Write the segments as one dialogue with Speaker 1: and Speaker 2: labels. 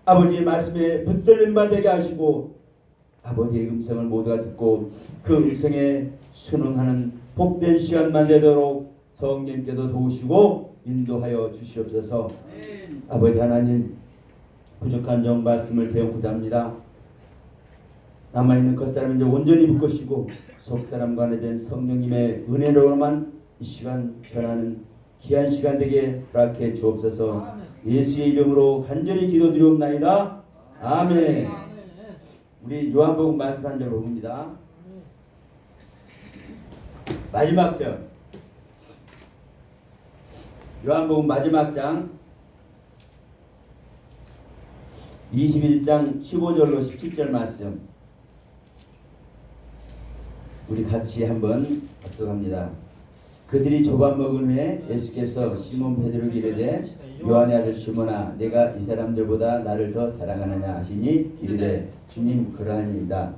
Speaker 1: 아버지의 말씀에 붙들림 바 되게 하시고 아버지의 음성을 모두가 듣고 그 음성에 순응하는 복된 시간만 되도록 성령께서 도우시고 인도하여 주시옵소서. 아버지 하나님, 부족한 종 말씀을 배우고자 합니다. 남아있는 겉사람 이제 온전히 묶으시고 속사람 간에 된 성령님의 은혜로만 이 시간 전하는 귀한 시간 되게 허락해 주옵소서. 예수의 이름으로 간절히 기도드리옵나이다. 아멘. 우리 요한복음 말씀 한 절 봅니다. 마지막 절. 요한복음 마지막 장 21장 15절로 17절 말씀 우리 같이 한번 합독합니다. 그들이 조밥 먹은 후에 예수께서 시몬 베드로에게 이르되 요한의 아들 시몬아 내가 이 사람들보다 나를 더 사랑하느냐 하시니 이르되 주님 그러하니이다.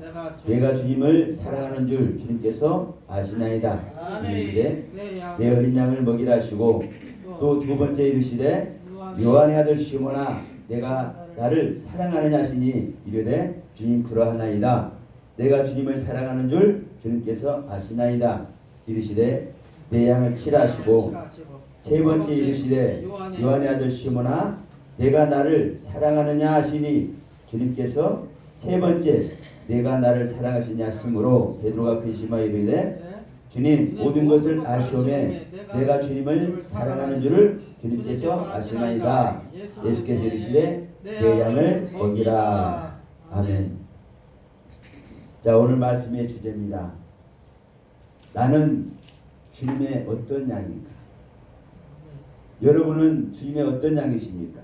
Speaker 1: 내가 주님을 사랑하는 줄 주님께서 아시나이다. 이르시되 내 어린 양을 먹이라 하시고 또 두 번째 이르시되 요한의 아들 시몬아 내가 나를 사랑하느냐 하시니 이르되 주님 그러하나이다. 내가 주님을 사랑하는 줄 주님께서 아시나이다. 이르시되 내 양을 치라 하시고 세 번째 이르시되 요한의 아들 시몬아 내가 나를 사랑하느냐 하시니 주님께서 세 번째 내가 나를 사랑하시냐 하심으로 베드로가 근심하여 이르되 주님 모든 것을 아시오매 내가 주님을 사랑하는 줄을 주님께서 아시나이다. 예수께서 이르시되 내 양을 먹이라. 아멘. 자, 오늘 말씀의 주제입니다. 나는 주님의 어떤 양인가? 여러분은 주님의 어떤 양이십니까?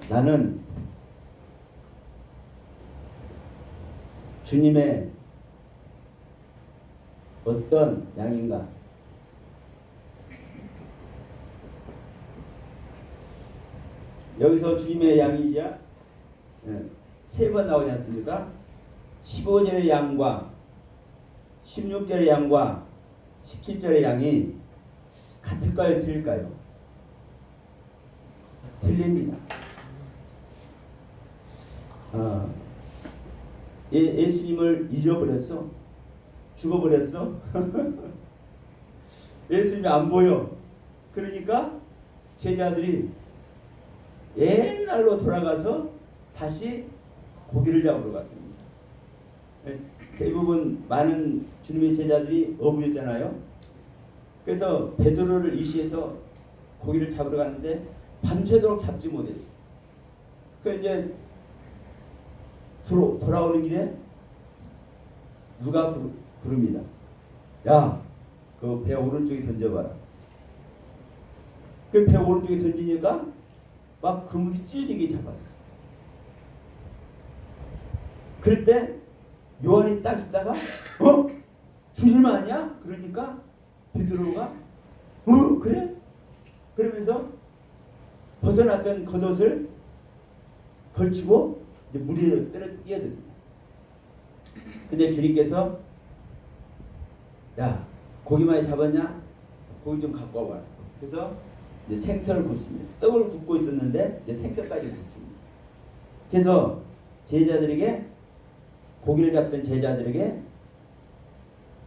Speaker 1: 나는 주님의 어떤 양인가? 여기서 주님의 양이자 세 번 나오지 않습니까? 15절의 양과 16절의 양과 17절의 양이 같을까요? 틀릴까요? 틀립니다. 예수님을 잃어버렸어? 죽어버렸어? 예수님이 안 보여. 그러니까 제자들이 옛날로 돌아가서 다시 고기를 잡으러 갔습니다. 대부분 많은 주님의 제자들이 어부였잖아요. 그래서 베드로를 의시해서 고기를 잡으러 갔는데 밤새도록 잡지 못했어. 그래서 이제 돌아오는 길에 누가 부릅니다. 야, 그 배 오른쪽에 던져봐라. 그 배 오른쪽에 던지니까 막 그물이 찢어지게 잡았어. 그럴 때 요한이 딱 있다가 주님 아니야? 그러니까 베드로가 그래? 그러면서 벗어났던 겉옷을 걸치고 이제 물에 뛰어듭니다. 근데 주님께서 야, 고기 많이 잡았냐? 고기 좀 갖고 와봐라. 그래서 이제 생선을 굽습니다. 떡을 굽고 있었는데 이제 생선까지 굽습니다. 그래서 제자들에게 고기를 잡던 제자들에게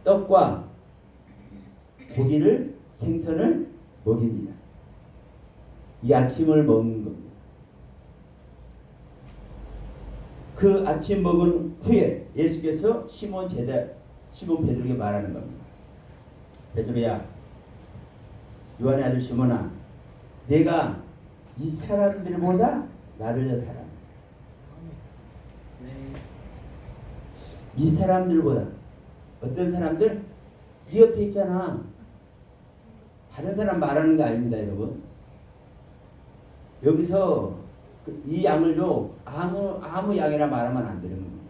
Speaker 1: 떡과 고기를 생선을 먹입니다. 이 아침을 먹는 겁니다. 그 아침 먹은 후에 예수께서 시몬 베드로에게 말하는 겁니다. 베드로야, 요한의 아들 시몬아, 내가 이 사람들보다 나를 더 사랑해. 이 사람들보다. 어떤 사람들? 네 옆에 있잖아. 다른 사람 말하는 거 아닙니다, 여러분. 여기서 이 양을요 아무 양이라 말하면 안 되는 겁니다.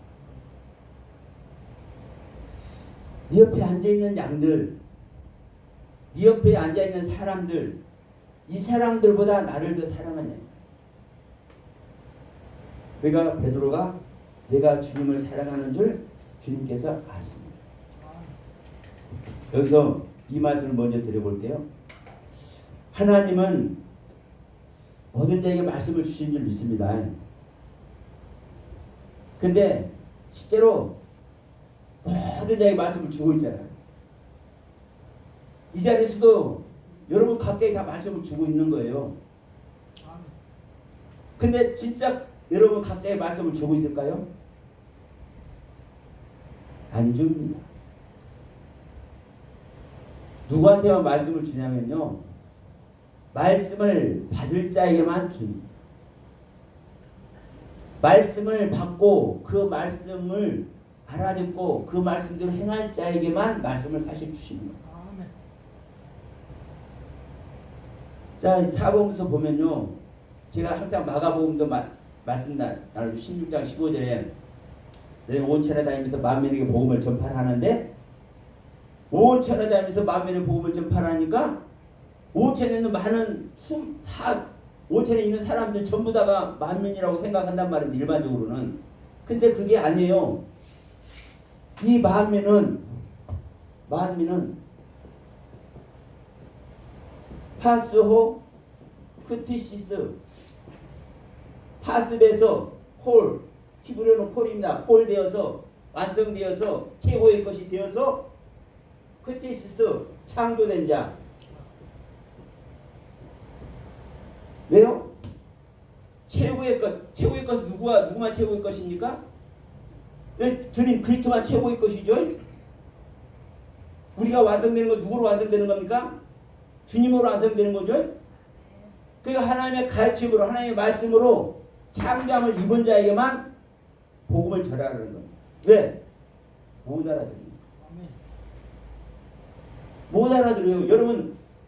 Speaker 1: 네 옆에 앉아 있는 양들, 네 옆에 앉아 있는 사람들, 이 사람들보다 나를 더 사랑하냐. 그러니까 베드로가 내가 주님을 사랑하는 줄 주님께서 아십니다. 여기서 이 말씀을 먼저 드려볼게요. 하나님은 모든 자에게 말씀을 주신 줄 믿습니다. 근데 실제로 모든 자에게 말씀을 주고 있잖아요. 이 자리에서도 여러분 각자에 다 말씀을 주고 있는 거예요. 근데 진짜 여러분 각자의 말씀을 주고 있을까요? 안 줍니다. 누구한테만 말씀을 주냐면요, 말씀을 받을 자에게만 줍니다. 말씀을 받고 그 말씀을 알아듣고 그 말씀대로 행할 자에게만 말씀을 사실 주시는 거예요. 자, 사복음서 보면요, 제가 항상 마가복음도 말씀 나누죠. 16장 15절에 너희는 온 천하 다니면서 만민에게 복음을 전파하는데, 온 천하 다니면서 만민에게 복음을 전파하니까 오천에 있는 많은 다 오천에 있는 사람들 전부 다가 만민이라고 생각한단 말입니다. 일반적으로는. 근데 그게 아니에요. 이 만민은 파스호 크티시스, 파스돼서 홀, 히브리어는 홀입니다. 홀되어서 완성되어서 최고의 것이 되어서 크티시스, 창조된 자. 왜요? 최고의 것은 누구만 최고의 것입니까? 주님 그리스도만 최고의 것이죠. 우리가 완성되는 건 누구로 완성되는 겁니까? 주님으로 완성되는 거죠. 그러니까 하나님의 가르침으로, 하나님의 말씀으로 창조함을 입은 자에게만 복음을 전하라는 겁니다. 왜? 못 알아들어요. 못 알아들어요.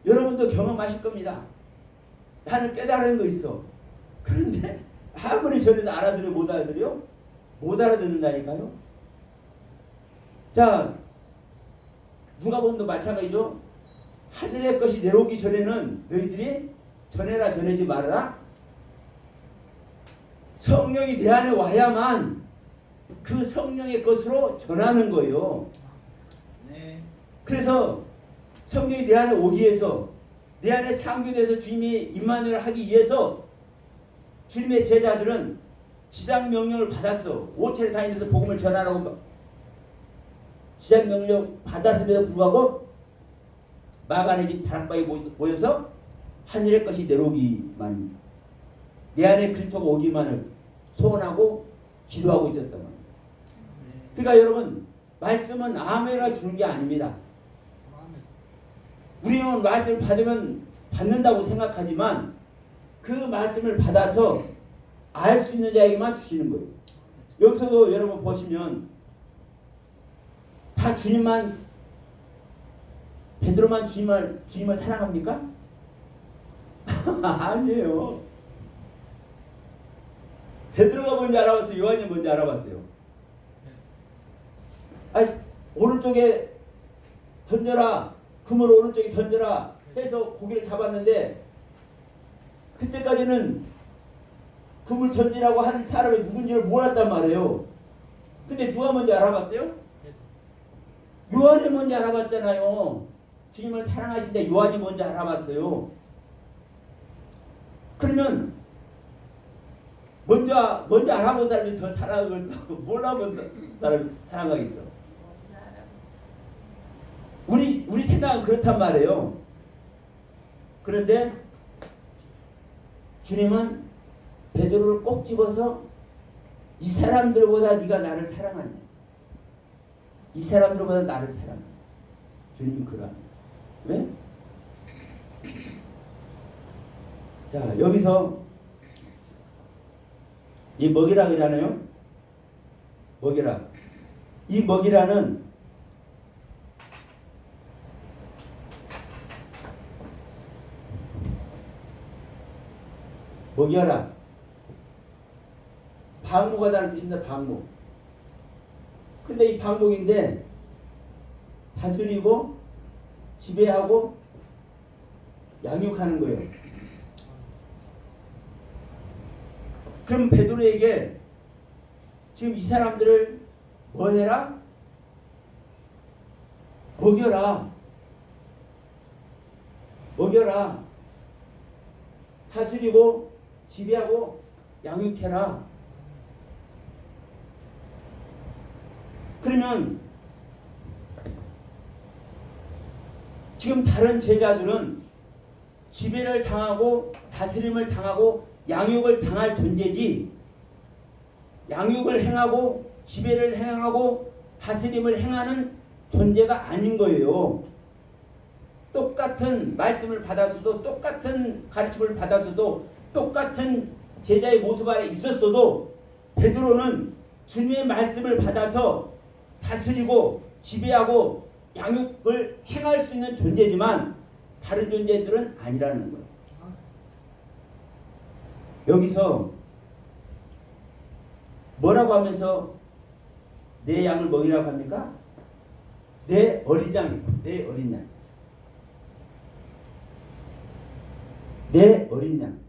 Speaker 1: 여러분도 경험하실 겁니다. 나는 깨달은 거 있어. 그런데 아무리 전해도 알아들어요? 못 알아들어요? 못 알아듣는다니까요. 자, 누가복음도 마찬가지죠. 하늘의 것이 내려오기 전에는 너희들이 전해라 전하지 말아라. 성령이 내 안에 와야만 그 성령의 것으로 전하는 거예요. 네. 그래서 성령이 내 안에 오기 위해서, 내 안에 창조돼서 주님이 임마누엘 하기 위해서 주님의 제자들은 지상 명령을 받았어. 5차례 다니면서 복음을 전하라고 지상 명령 받았음에도 불구하고 마가네 집 다락방에 모여서 하늘의 것이 내려오기만, 내 안에 그리스도가 오기만을 소원하고 기도하고 있었단 말이에요. 그러니까 여러분, 말씀은 아무나 주는 게 아닙니다. 우리는 말씀을 받으면 받는다고 생각하지만 그 말씀을 받아서 알 수 있는 자에게만 주시는 거예요. 여기서도 여러분 보시면 다 주님만, 베드로만 주님을 사랑합니까? 아니에요. 베드로가 뭔지 알아봤어요? 요한이 뭔지 알아봤어요? 아니, 오른쪽에 던져라, 금을 오른쪽에 던져라 해서 고기를 잡았는데, 그때까지는 금을 던지라고 하는 사람이 누군지를 몰랐단 말이에요. 근데 누가 뭔지 알아봤어요? 요한이 뭔지 알아봤잖아요. 주님을 사랑하신데 요한이 뭔지 알아봤어요. 그러면 먼저 알아본 사람이 더 사랑하겠어? 몰라본 사람이 사랑하겠어? 우리 생각은 그렇단 말이에요. 그런데 주님은 베드로를 꼭 집어서 이 사람들보다 네가 나를 사랑하냐? 이 사람들보다 나를 사랑하냐? 주님이 그러합니다. 왜? 자, 여기서 이 먹이라 그러잖아요. 먹이라. 이 먹이라는 먹여라. 방목하다는 뜻인데 방목. 근데 이 방목인데 다스리고 지배하고 양육하는 거예요. 그럼 베드로에게 지금 이 사람들을 뭐 해라? 먹여라. 먹여라. 다스리고 지배하고 양육해라. 그러면 지금 다른 제자들은 지배를 당하고 다스림을 당하고 양육을 당할 존재지, 양육을 행하고 지배를 행하고 다스림을 행하는 존재가 아닌 거예요. 똑같은 말씀을 받았어도, 똑같은 가르침을 받았어도, 똑같은 제자의 모습 안에 있었어도 베드로는 주님의 말씀을 받아서 다스리고 지배하고 양육을 행할 수 있는 존재지만 다른 존재들은 아니라는 거예요. 여기서 뭐라고 하면서 내 양을 먹이라고 합니까? 내 어린 양이에요. 내 어린 양. 내 어린 양.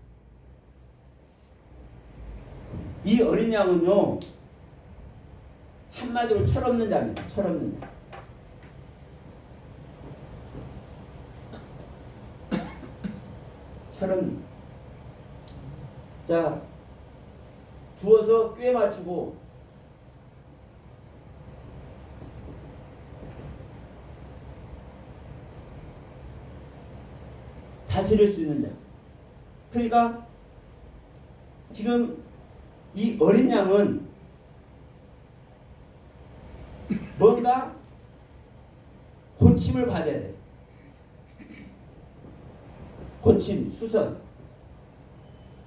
Speaker 1: 이 어린 양은요, 한마디로 철없는 자입니다. 철없는 자. 철없는. 자, 주어서 꽤 맞추고 다스릴 수 있는 자. 그러니까 지금 이 어린 양은 뭔가 고침을 받아야 돼. 고침, 수선.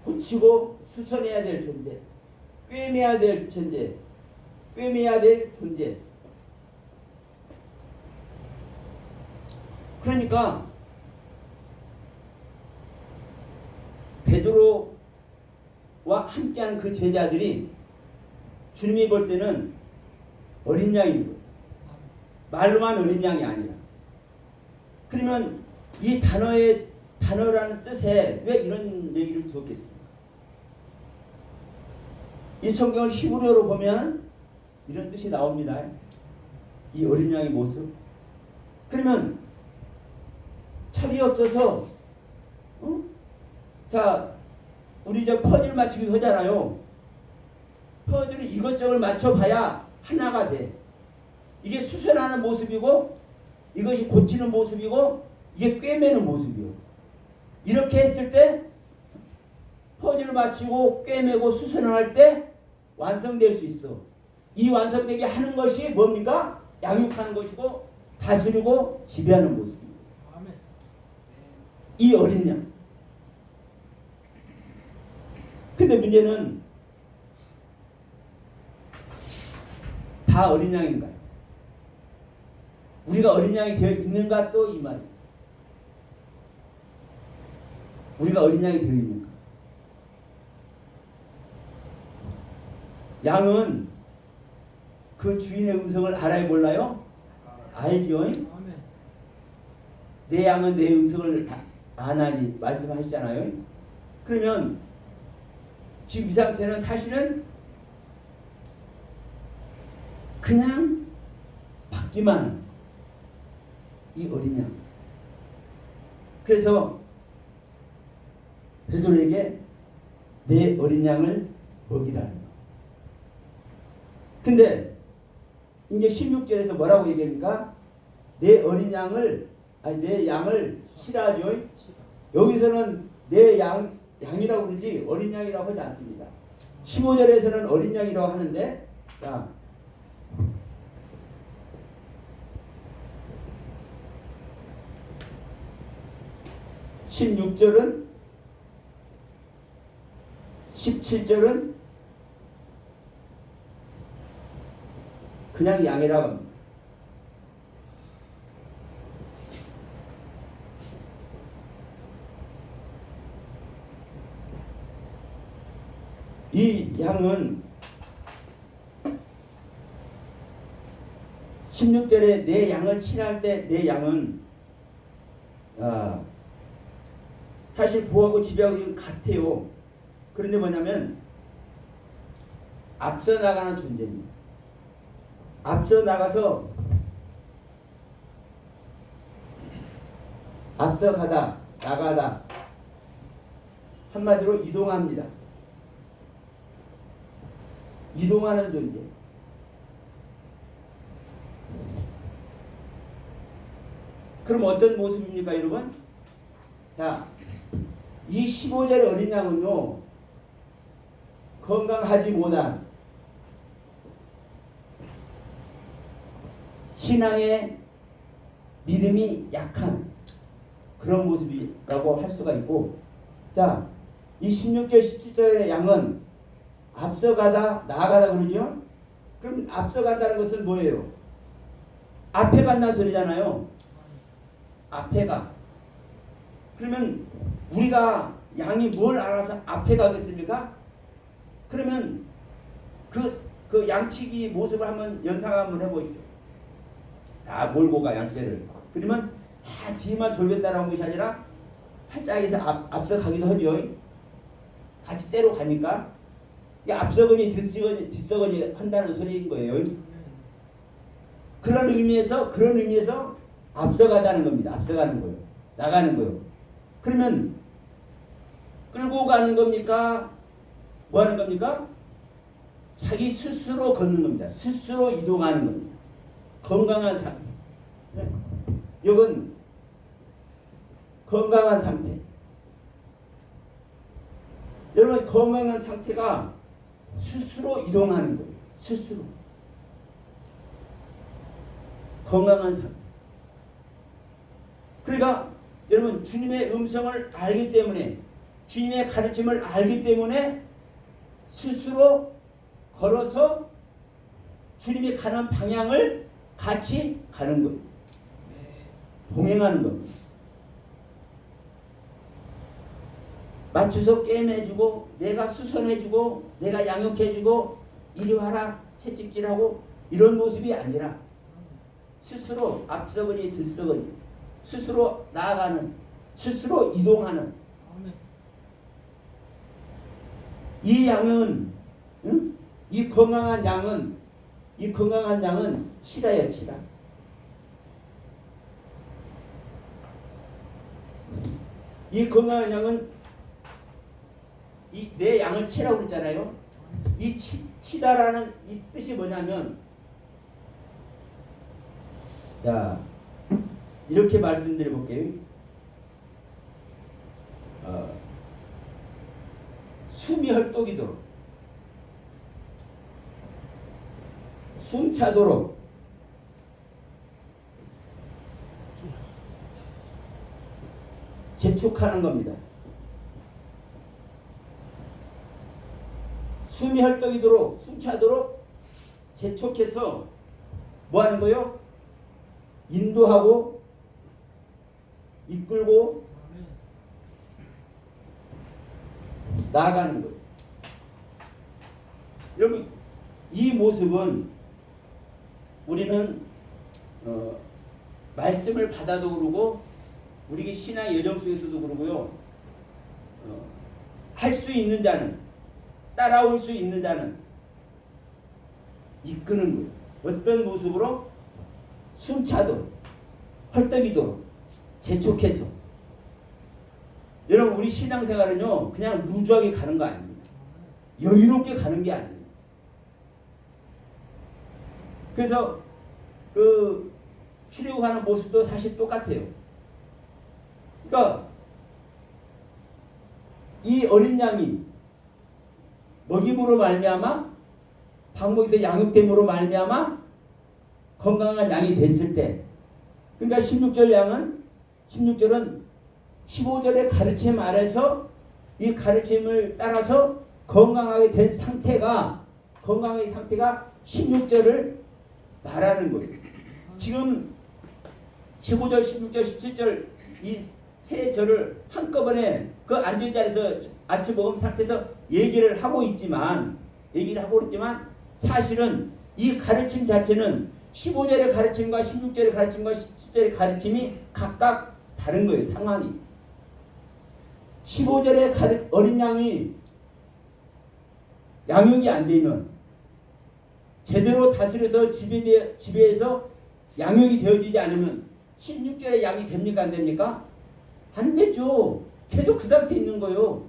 Speaker 1: 고치고 수선해야 될 존재. 꿰매야 될 존재. 꿰매야 될 존재. 그러니까 베드로와 함께한 그 제자들이 주님이 볼 때는 어린 양인 거예요. 말로만 어린 양이 아니라. 그러면 이 단어라는 뜻에 왜 이런 얘기를 두었겠습니까? 이 성경을 히브리어로 보면 이런 뜻이 나옵니다. 이 어린 양의 모습. 그러면 철이 없어서 자, 우리 저 퍼즐 맞추기도 하잖아요. 퍼즐을 이것저것 맞춰봐야 하나가 돼. 이게 수선하는 모습이고 이것이 고치는 모습이고 이게 꿰매는 모습이요. 이렇게 했을 때 퍼즐을 맞추고 꿰매고 수선을 할 때 완성될 수 있어. 이 완성되게 하는 것이 뭡니까? 양육하는 것이고 다스리고 지배하는 모습입니다. 이 어린 양. 근데 문제는 다 어린 양인가요? 우리가 어린 양이 되어 있는가, 또 이 말입니다. 우리가 어린 양이 되어 있는가? 양은 그 주인의 음성을 알아요, 몰라요? 알죠? 내 양은 내 음성을 안 하니 말씀하시잖아요. 그러면 지금 이 상태는 사실은 그냥 받기만 하는 이 어린 양. 그래서 베드로에게 내 어린 양을 먹이라는 거. 근데 이제 16절에서 뭐라고 얘기합니까? 내 어린 양을, 아니 내 양을 치라죠. 여기서는 내 양이라고 그러지 어린 양이라고 하지 않습니다. 15절에서는 어린 양이라고 하는데, 자, (16절은) 17절은 그냥 양이라고 합니다. 이 양은 16절에 내 양을 치랄 때 내 양은 사실 보호하고 지배하고 같아요. 그런데 뭐냐면 앞서 나가는 존재입니다. 앞서 나가서 앞서 가다 나가다 한마디로 이동합니다. 이동하는 존재. 그럼 어떤 모습입니까, 여러분? 자, 이 15절의 어린 양은요, 건강하지 못한 신앙의 믿음이 약한 그런 모습이라고 할 수가 있고, 자, 이 16절, 17절의 양은 앞서가다, 나아가다 그러죠? 그럼 앞서간다는 것은 뭐예요? 앞에 간다는 소리잖아요. 앞에 가. 그러면 우리가 양이 뭘 알아서 앞에 가겠습니까? 그러면 그 양치기 모습을 한번 연상 한번 해보십시오. 다 몰고 가, 양떼를. 그러면 다 뒤만 졸려 따라온 것이 아니라 살짝에서 앞서 가기도 하죠. 같이 때로 가니까 앞서거니 뒷서거니 한다는 소리인 거예요. 그런 의미에서 앞서가다는 겁니다. 앞서가는 거예요. 나가는 거예요. 그러면 끌고 가는 겁니까? 뭐 하는 겁니까? 자기 스스로 걷는 겁니다. 스스로 이동하는 겁니다. 건강한 상태. 이건 건강한 상태. 여러분, 건강한 상태가 스스로 이동하는 거예요. 스스로. 건강한 상태. 그러니까 여러분, 주님의 음성을 알기 때문에, 주님의 가르침을 알기 때문에 스스로 걸어서 주님이 가는 방향을 같이 가는 거예요. 동행하는 겁니다. 맞춰서 게임해주고, 내가 수선해주고, 내가 양육해주고, 이리 와라 채찍질하고 이런 모습이 아니라 스스로 앞서거니 뒤서거니 스스로 나아가는, 스스로 이동하는 이 양은, 응? 이 건강한 양은 치라예요, 치라. 이 건강한 양은 내 양을 치라고 그랬잖아요. 이 치다라는 이 뜻이 뭐냐면, 자, 이렇게 말씀드려 볼게요. 숨이 헐떡이도록, 숨차도록, 재촉하는 겁니다. 숨이 헐떡이도록, 숨차도록 재촉해서 뭐 하는 거요? 인도하고 이끌고 나아가는 거예요. 여러분, 이 모습은 우리는 말씀을 받아도 그러고 우리 신앙의 여정 속에서도 그러고요. 할 수 있는 자는, 따라올 수 있는 자는 이끄는 거예요. 어떤 모습으로? 숨차도록, 헐떡이도록, 재촉해서. 여러분, 우리 신앙생활은요, 그냥 루즈하게 가는 거 아닙니다. 여유롭게 가는 게 아니에요. 그래서 출애굽하는 모습도 사실 똑같아요. 그러니까 이 어린 양이 먹임으로 말미암아, 방목에서 양육됨으로 말미암아 건강한 양이 됐을 때, 그러니까 16절은 15절의 가르침 아래서 이 가르침을 따라서 건강하게 된 상태가, 건강의 상태가 16절을 말하는 거예요. 지금 15절, 16절, 17절 이 세 절을 한꺼번에 그 앉은 자리에서 아침 먹음 상태에서 얘기를 하고 있지만 사실은 이 가르침 자체는 15절의 가르침과 16절의 가르침과 17절의 가르침이 각각 다른 거예요. 상황이. 15절의 어린 양이 양육이 안 되면, 제대로 다스려서 지배해서 양육이 되어지지 않으면 16절의 양이 됩니까? 안 됩니까? 안 되죠. 계속 그 상태에 있는 거예요.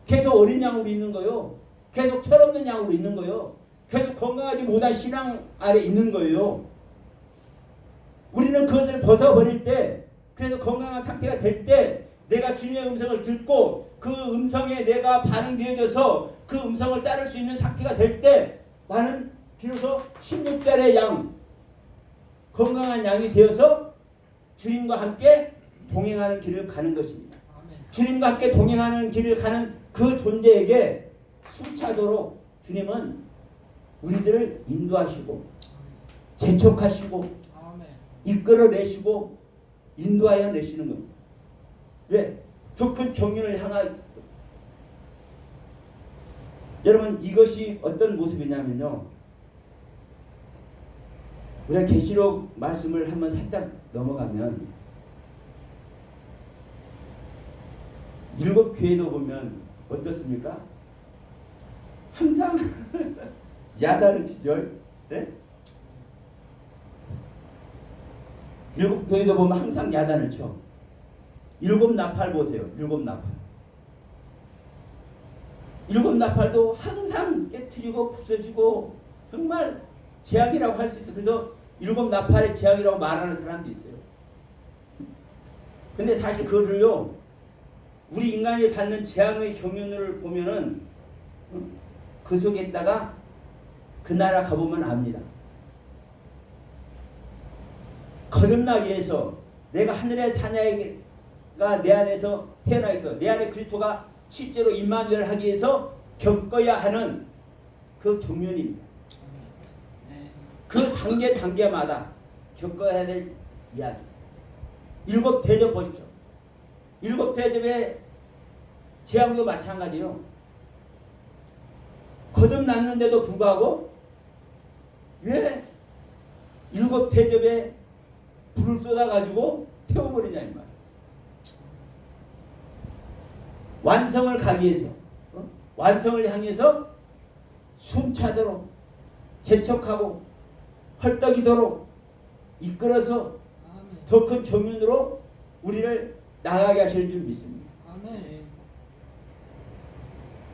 Speaker 1: 계속 어린 양으로 있는 거요. 계속 철없는 양으로 있는 거요. 계속 건강하지 못한 신앙 아래 있는 거예요. 우리는 그것을 벗어버릴 때, 그래서 건강한 상태가 될 때 내가 주님의 음성을 듣고 그 음성에 내가 반응되어져서 그 음성을 따를 수 있는 상태가 될 때 나는 비로소 16자의 양, 건강한 양이 되어서 주님과 함께 동행하는 길을 가는 것입니다. 주님과 함께 동행하는 길을 가는 그 존재에게 숨차도록 주님은 우리들을 인도하시고 재촉하시고 이끌어내시고 인도하여 내시는 겁니다. 왜? 더 큰 경륜을 향하. 여러분, 이것이 어떤 모습이냐면요, 우리가 계시록 말씀을 한번 살짝 넘어가면 7 교회도 보면 어떻습니까? 항상 야단을 치죠. 네? 7 교회도 보면 항상 야단을 쳐. 7 나팔 보세요. 7 나팔. 7 나팔도 항상 깨트리고 부서지고 정말 재앙이라고 할 수 있어요. 그래서 7 나팔의 재앙이라고 말하는 사람도 있어요. 근데 사실 그거를요, 우리 인간이 받는 재앙의 경륜을 보면은 그 속에 있다가 그 나라 가보면 압니다. 거듭나기 위해서 내가 하늘의 사내가 내 안에서 태어나 있어, 내 안에 그리스도가 실제로 임마누엘 하기 위해서 겪어야 하는 그 경륜입니다. 그 단계마다 겪어야 될 이야기. 7 대접 보십시오. 7 대접의 재앙도 마찬가지요. 거듭났는데도 불구하고 왜 7 대접에 불을 쏟아가지고 태워버리냐 이 말. 완성을 가기 위해서, 완성을 향해서 숨차도록 재촉하고 헐떡이도록 이끌어서 더 큰 경륜으로 우리를 나가게 하시는 줄 믿습니다. 아멘.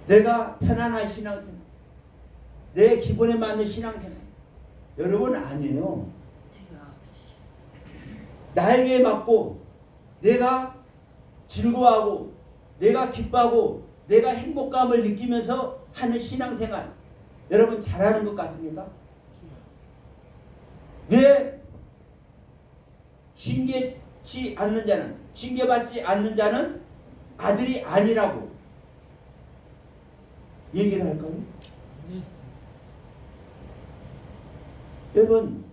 Speaker 1: 내가 편안한 신앙생활, 내 기본에 맞는 신앙생활, 여러분 아니에요. 나에게 맞고 내가 즐거워하고 내가 기뻐하고 내가 행복감을 느끼면서 하는 신앙생활, 여러분 잘하는 것 같습니까? 왜 징계받지 않는 자는 아들이 아니라고 얘기를 할까요? 여러분,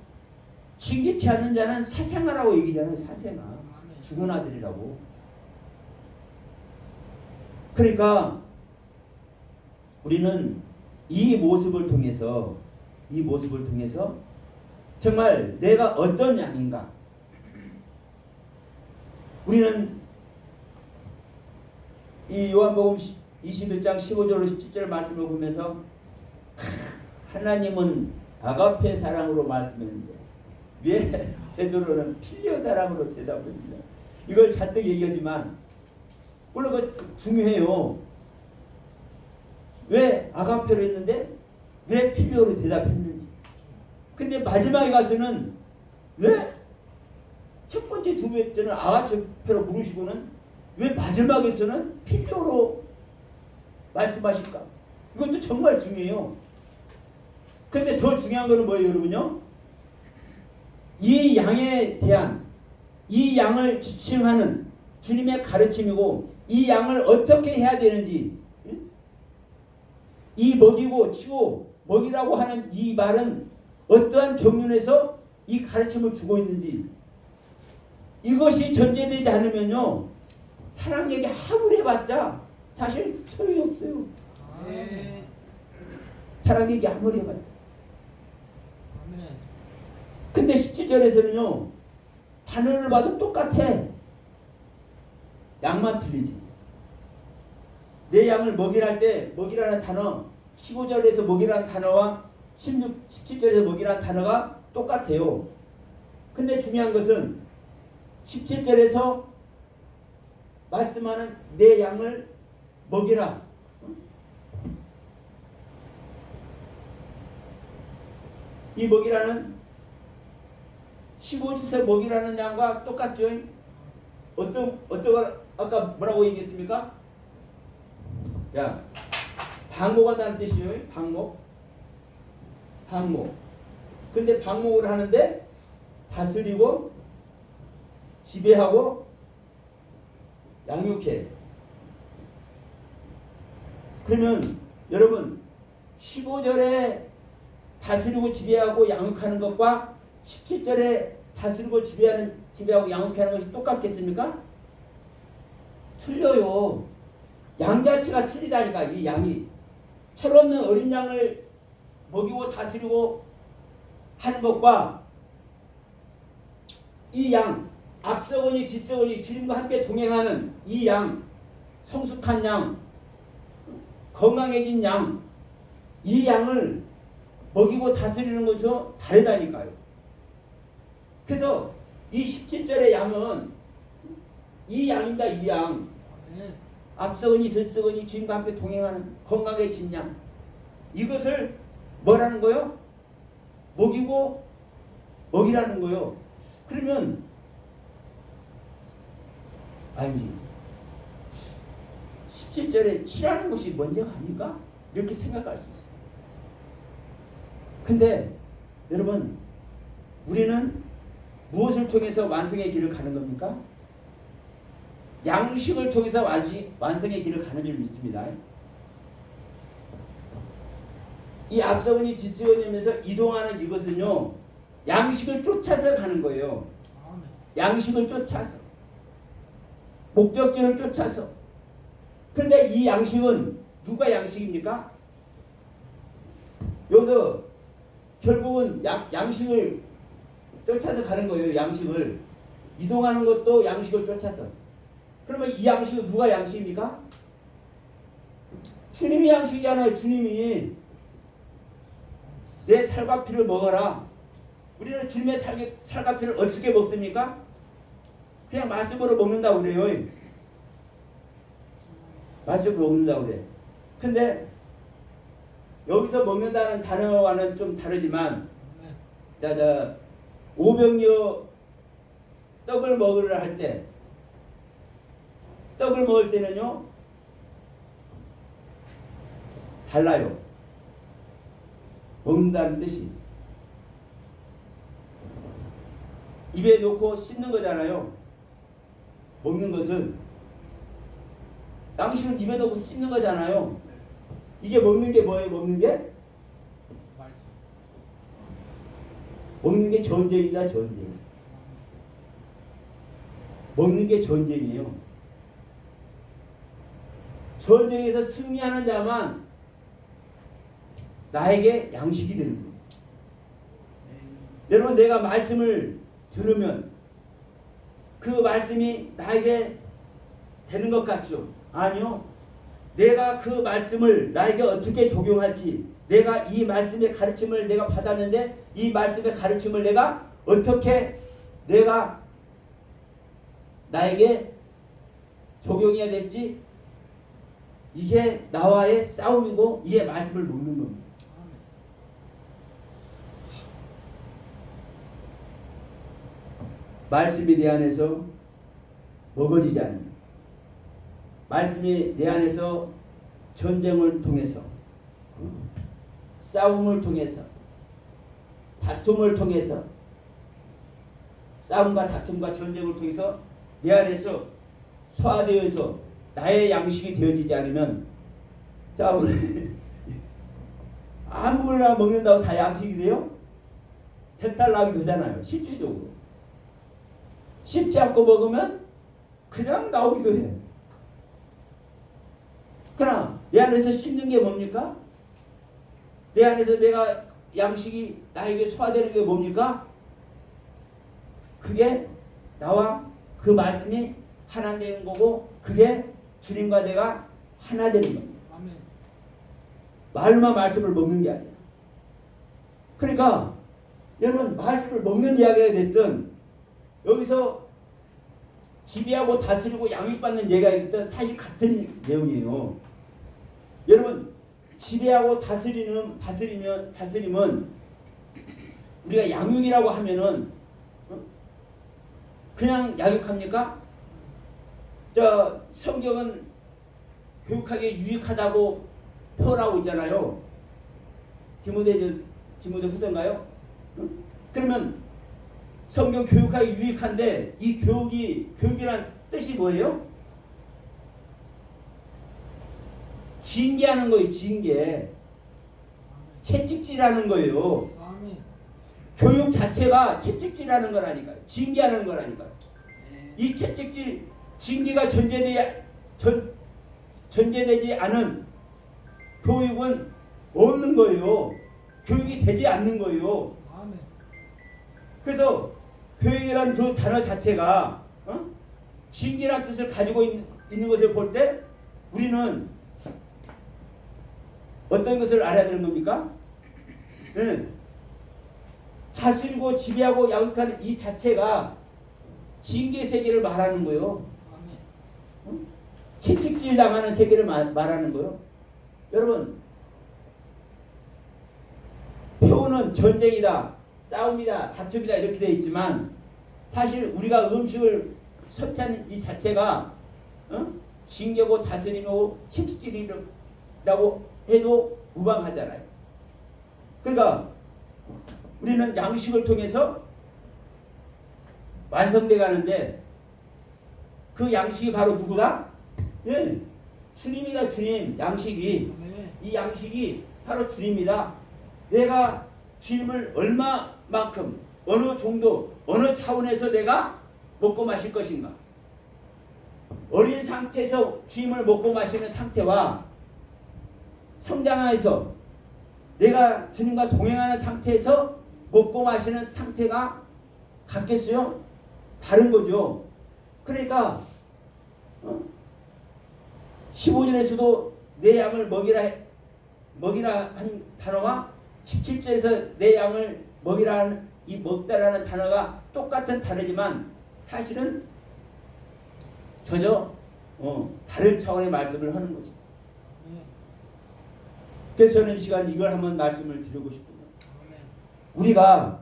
Speaker 1: 징계치 않는 자는 사생아라고 얘기잖아요. 사생아, 죽은 아들이라고. 그러니까 우리는 이 모습을 통해서 정말 내가 어떤 양인가, 우리는 이 요한복음 21장 15절로 17절 말씀을 보면서 하나님은 아가페 사랑으로 말씀했는데 왜 베드로는 필리오 사랑으로 대답합니다. 이걸 잔뜩 얘기하지만 물론 그 중요해요. 왜 아가페로 했는데 왜 필리오로 대답했는지. 근데 마지막에 가서는 왜 첫 번째, 두 번째는 아가페로 물으시고는 왜 마지막에서는 필리오로 말씀하실까? 이것도 정말 중요해요. 근데 더 중요한 거는 뭐예요, 여러분요? 이 양에 대한, 이 양을 지침하는 주님의 가르침이고, 이 양을 어떻게 해야 되는지, 이 먹이고 치고 먹이라고 하는 이 말은 어떠한 경륜에서 이 가르침을 주고 있는지, 이것이 전제되지 않으면요, 사랑 얘기 아무리 해봤자 사실 소용이 없어요. 사랑 얘기 아무리 해봤자. 근데 17절에서는요, 단어를 봐도 똑같아. 양만 틀리지. 내 양을 먹이랄 때 먹이라는 단어, 15절에서 먹이라는 단어와 17절에서 먹이라는 단어가 똑같아요. 근데 중요한 것은 17절에서 말씀하는 내 양을 먹이라, 이 먹이라는 15지서 먹이라는 양과 똑같죠? 어떤 아까 뭐라고 얘기했습니까? 자, 방목한다는 뜻이죠. 방목. 근데 방목을 하는데 다스리고 지배하고 양육해. 그러면 여러분 15절에 다스리고 지배하고 양육하는 것과 17절에 다스리고 지배하고 양육하는 것이 똑같겠습니까? 틀려요. 양 자체가 틀리다니까. 이 양이 철없는 어린 양을 먹이고 다스리고 하는 것과 이 양, 앞서거니 뒤서거니 주님과 함께 동행하는 이 양, 성숙한 양, 건강해진 양, 이 양을 먹이고 다스리는 것도 다르다니까요. 그래서 이 17절의 양은 이 양입니다. 이 양. 앞서거니 뒤서거니 주님과 함께 동행하는 건강해진 양. 이것을 뭐라는 거요? 먹이라는 거요. 그러면 아니지. 17절에 치라는 것이 먼저가 아닌가? 이렇게 생각할 수 있어요. 근데 여러분, 우리는 무엇을 통해서 완성의 길을 가는 겁니까? 양식을 통해서 완성의 길을 가는 줄 믿습니다. 이 앞서거니 뒤서거니면서 이동하는 이것은요, 양식을 쫓아서 가는 거예요. 양식을 쫓아서, 목적지를 쫓아서. 근데 이 양식은 누가 양식입니까? 여기서 결국은 양식을 쫓아서 가는 거예요. 양식을 이동하는 것도 양식을 쫓아서. 그러면 이 양식은 누가 양식입니까? 주님이 양식이잖아요. 주님이 내 살과 피를 먹어라. 우리는 주님의 살과 피를 어떻게 먹습니까? 그냥 말씀으로 먹는다고 그래요. 말씀으로 먹는다고 그래. 근데 여기서 먹는다는 단어와는 좀 다르지만, 자 오병이어 떡을 먹으려 할 때, 떡을 먹을 때는요 달라요. 먹는다는 뜻이 입에 넣고 씹는 거잖아요. 먹는 것은 양식은 입에 넣고 씹는 거잖아요. 이게 먹는 게 뭐예요? 먹는 게? 먹는 게 전쟁이다. 전쟁. 먹는 게 전쟁이에요. 전쟁에서 승리하는 자만 나에게 양식이 되는 거예요. 여러분, 내가 말씀을 들으면 그 말씀이 나에게 되는 것 같죠? 아니요. 내가 그 말씀을 나에게 어떻게 적용할지, 내가 이 말씀의 가르침을 내가 받았는데 이 말씀의 가르침을 내가 어떻게 나에게 적용해야 될지, 이게 나와의 싸움이고 이게 말씀을 먹는 겁니다. 말씀이 내 안에서 먹어지지 않으면, 말씀이 내 안에서 전쟁을 통해서, 싸움을 통해서, 다툼을 통해서, 싸움과 다툼과 전쟁을 통해서 내 안에서 소화되어서 나의 양식이 되어지지 않으면, 자, 우리 아무거나 먹는다고 다 양식이 돼요? 배탈 나기도 하잖아요. 실질적으로. 씹지 않고 먹으면 그냥 나오기도 해. 그러나 내 안에서 씹는 게 뭡니까? 내 안에서 내가 양식이 나에게 소화되는 게 뭡니까? 그게 나와 그 말씀이 하나 되는 거고, 그게 주님과 내가 하나 되는 겁니다. 아멘. 말만 말씀을 먹는 게 아니야. 그러니까 여러분, 말씀을 먹는 이야기가 됐든 여기서 지배하고 다스리고 양육받는 얘기가 있든 사실 같은 내용이에요. 여러분, 지배하고 다스림은 우리가 양육이라고 하면은 그냥 양육합니까? 저 성경은 교육하기에 유익하다고 표현하고 있잖아요. 디모데 후서인가요? 그러면 성경 교육하기 유익한데 이 교육이란 뜻이 뭐예요? 징계하는 거예요. 징계. 채찍질하는 거예요. 교육 자체가 채찍질하는 거라니까요. 징계하는 거라니까요. 이 채찍질, 징계가 전제되지 않은 교육은 없는 거예요. 교육이 되지 않는 거예요. 그래서 교육이라는 그 단어 자체가 징계라는 뜻을 가지고 있는 것을 볼 때 우리는 어떤 것을 알아야 되는 겁니까? 다스리고 지배하고 양육하는 이 자체가 징계 세계를 말하는 거예요. 채찍질 당하는 세계를 말하는 거예요. 여러분, 표현은 전쟁이다, 싸움이다, 다툼이다 이렇게 되어 있지만 사실 우리가 음식을 섭취하는 이 자체가 징계고 다스리고 채찍질이라고 해도 무방하잖아요. 그러니까 우리는 양식을 통해서 완성돼 가는데 그 양식이 바로 누구다? 예, 주님이다. 주님. 양식이 이 양식이 바로 주님이다. 내가 주님을 얼마만큼 어느 정도 어느 차원에서 내가 먹고 마실 것인가. 어린 상태에서 주님을 먹고 마시는 상태와 성장해서 내가 주님과 동행하는 상태에서 먹고 마시는 상태가 같겠어요? 다른 거죠. 그러니까 15절에서도 내 양을 먹이라 한 단어와 17절에서 내 양을 먹이라 하는 이 먹다라는 단어가 똑같은 단어지만 사실은 전혀 다른 차원의 말씀을 하는 거죠. 그래서 저는 이 시간 이걸 한번 말씀을 드리고 싶습니다. 우리가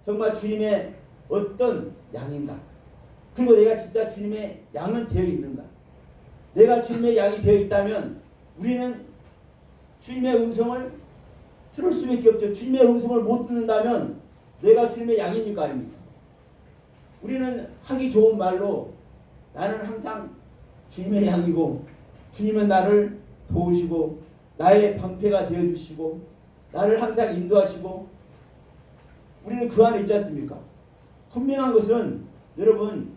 Speaker 1: 정말 주님의 어떤 양인가? 그리고 내가 진짜 주님의 양은 되어 있는가? 내가 주님의 양이 되어 있다면 우리는 주님의 음성을 들을 수밖에 없죠. 주님의 음성을 못 듣는다면 내가 주님의 양입니까? 아닙니까? 우리는 하기 좋은 말로 나는 항상 주님의 양이고 주님은 나를 도우시고 나의 방패가 되어주시고 나를 항상 인도하시고 우리는 그 안에 있지 않습니까? 분명한 것은 여러분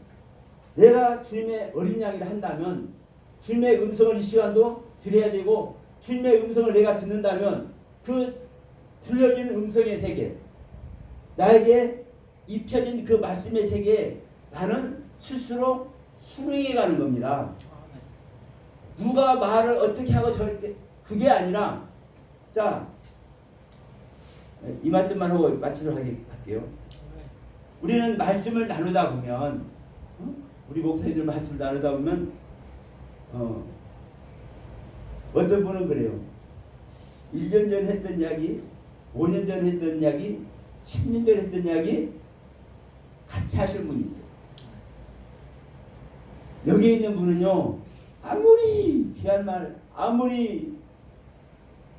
Speaker 1: 내가 주님의 어린 양이라 한다면 주님의 음성을 이 시간도 들어야 되고 주님의 음성을 내가 듣는다면 그 들려진 음성의 세계 나에게 입혀진 그 말씀의 세계에 나는 스스로 순응해 가는 겁니다. 누가 말을 어떻게 하고 절대 그게 아니라 자 이 말씀만 하고 마치도록 할게요. 우리는 말씀을 나누다 보면 우리 목사님들 말씀을 나누다 보면 어떤 분은 그래요. 1년 전에 했던 이야기 5년 전에 했던 이야기 10년 전에 했던 이야기 같이 하시는 분이 있어요. 여기 있는 분은요 아무리 귀한 말 아무리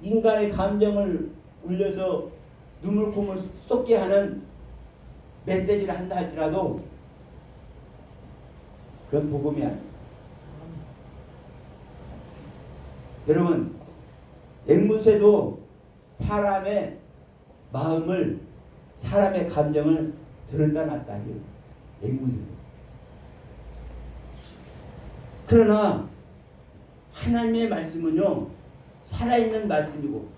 Speaker 1: 인간의 감정을 울려서 눈물콧물 쏟게 하는 메시지를 한다 할지라도 그건 복음이 아니에요. 여러분 앵무새도 사람의 마음을 사람의 감정을 들었다 놨다 해요. 앵무새도. 그러나 하나님의 말씀은요 살아있는 말씀이고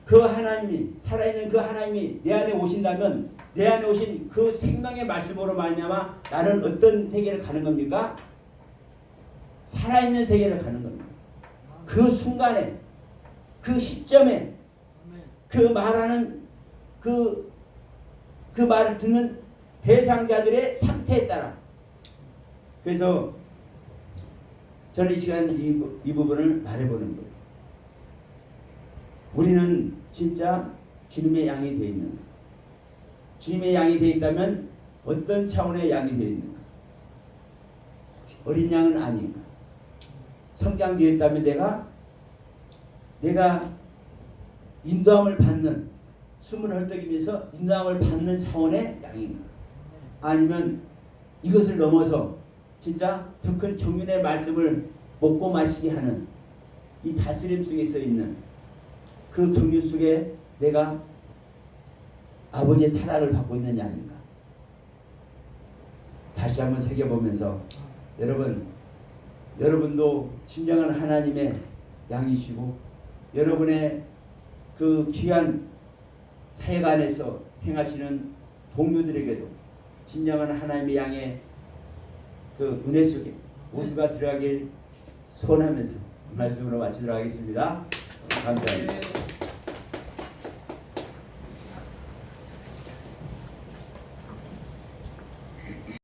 Speaker 1: 그 하나님이 살아있는 그 하나님이 내 안에 오신다면 내 안에 오신 그 생명의 말씀으로 말미암아 나는 어떤 세계를 가는 겁니까? 살아있는 세계를 가는 겁니다. 그 순간에 그 시점에 그 말하는 그 말을 듣는 대상자들의 상태에 따라 그래서 저는 이 시간 이 부분을 말해보는 거예요. 우리는 진짜 주님의 양이 되어 있는가? 주님의 양이 되어 있다면 어떤 차원의 양이 되어 있는가? 어린 양은 아닌가? 성장되어 있다면 내가 인도함을 받는, 숨을 헐떡이면서 인도함을 받는 차원의 양인가? 아니면 이것을 넘어서 진짜 더 큰 경륜의 말씀을 먹고 마시게 하는 이 다스림 속에 서 있는 그 경륜 속에 내가 아버지의 사랑을 받고 있는 양인가? 다시 한번 새겨보면서 여러분도 진정한 하나님의 양이시고 여러분의 그 귀한 사역 안에서 행하시는 동료들에게도 진정한 하나님의 양의 그 은혜 속에 모두가 들어가길 소원하면서 말씀으로 마치도록 하겠습니다. 감사합니다.